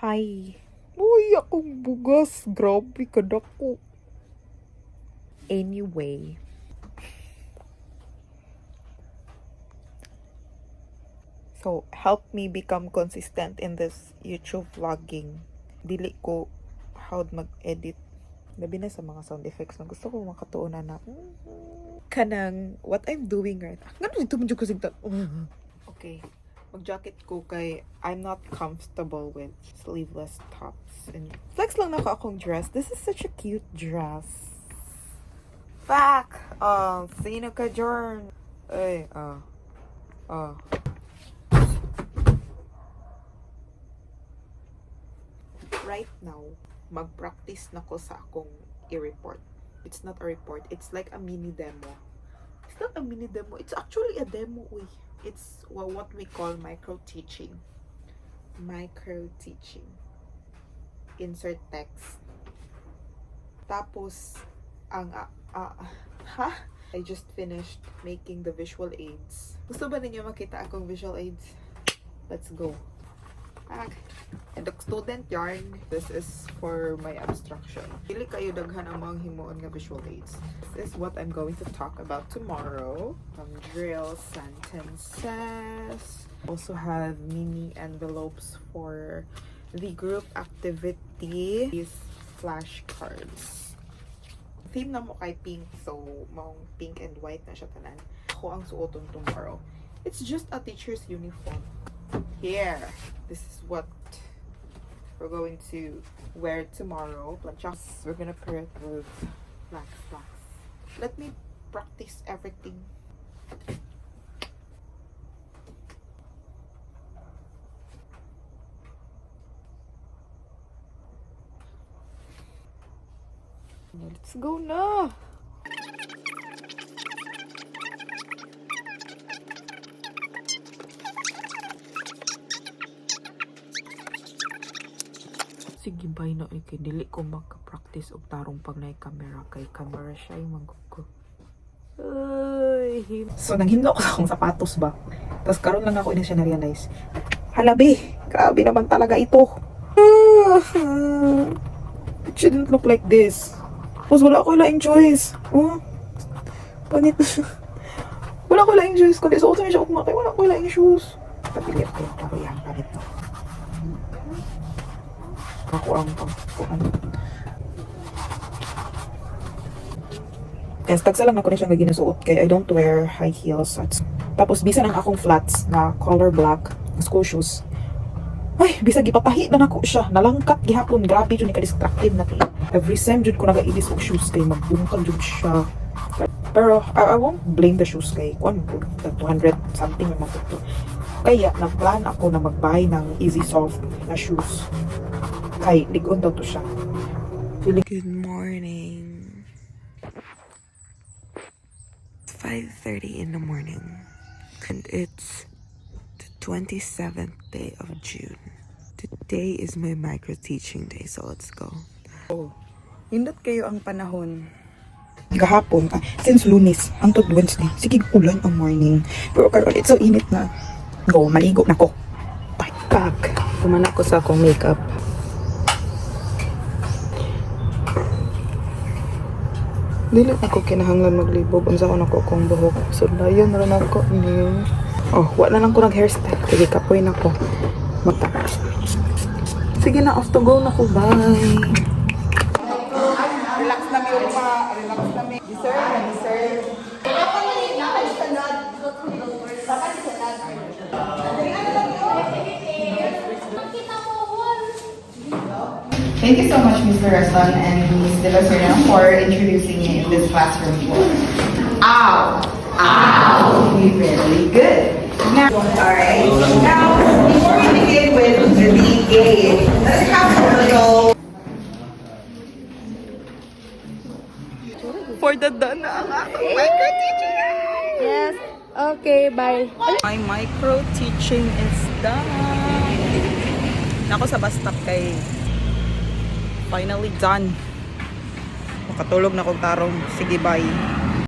Hi. Uy, akong bugas. Grabe ka dako. Anyway. So, help me become consistent in this YouTube vlogging. Dili ko how mag-edit. Labi na sa mga sound effects na gusto ko makatuunan na kanang what I'm doing right. Ngano dito medyo kasi okay. Mag-jacket ko kay I'm not comfortable with sleeveless tops. And flex lang na akong dress. This is such a cute dress. Fuck! Sino ka, Jorn? Ay, right now, mag-practice na ko sa akong i-report. It's not a report. It's like a mini demo. It's not a mini demo. It's actually a demo. Uy. It's what we call micro-teaching. Micro-teaching. Insert text. Tapos, I just finished making the visual aids. Gusto ba ninyo makita akong visual aids? Let's go. And the student yarn, this is for my abstraction. Dili kayo daghan ang mga himuon nga visual aids. This is what I'm going to talk about tomorrow. Drill sentences. Also have mini envelopes for the group activity. These flashcards. Theme na mo kay pink, so maong pink and white na siya tanan. Ako ang suoton tomorrow. It's just a teacher's uniform. Here, this is what we're going to wear tomorrow. We're gonna pair it with black slacks. Let me practice everything. Let's go na! Sige bay na kay dili ko magka-practice og tarong pag nay camera kay camera siya yung magko. Ay, so nanghinlo ko sa akong sapatos ba. Tapos karon lang ako siya na-realize. Halabi, grabe naman talaga ito. It shouldn't look like this. Tapos wala ko laing choice. Panit na siya. Wala ko laing choice. Kundi suot na siya ako makay. Wala ko laing shoes. Pagpili ako yung klaro yan. Panit na. Ako ang yes, tagsa lang ako na siyang ginasuot kaya I don't wear high heels. Tapos bisan ang akong flats na color black na school shoes. Ay, bisag gipatahi na nako siya. Nalangkat gihapon, grabe jud ni ka-distractive na kay. Every time jud ko nagaibis og shoes kay magbungkag jud siya. Pero I won't blame the shoes kay kuan the 200 something naman ito. Kaya nagplan ako na mag-buy ng Easy Soft na shoes. Ay, ligon daw to siya. Good morning. 5:30 in the morning. And it's the 27th day of June. Today is my micro-teaching day, so let's go. Hindot kayo ang panahon. Gahapon, since Lunes, hangtod Wednesday, sige ulan ang morning. Pero karon it's so init na. Go, maligo na ko. Pag Kumanak ko sa akong makeup. dili ako kinahanglan maglibog unsa ko nako kung buhok. So dayon ra nako ni. Wa na lang ko nag hairstyle. Sige kapoy na ko. Mata. Sige na, off to go na ko. Bye. Relax na mi pa, relax na mi. Deserve. Thank you so much, Mr. Rason and Ms. De La Serna for introducing me in this classroom. Ow! Ow! Very good. Now, alright. Now, before we begin with the game, let's have a little... For the done na ang aking micro-teaching. Yes. Okay, bye. My micro-teaching is done. Nako sa bus stop kay finally done. Makatulog na kong tarong. Sige, bye.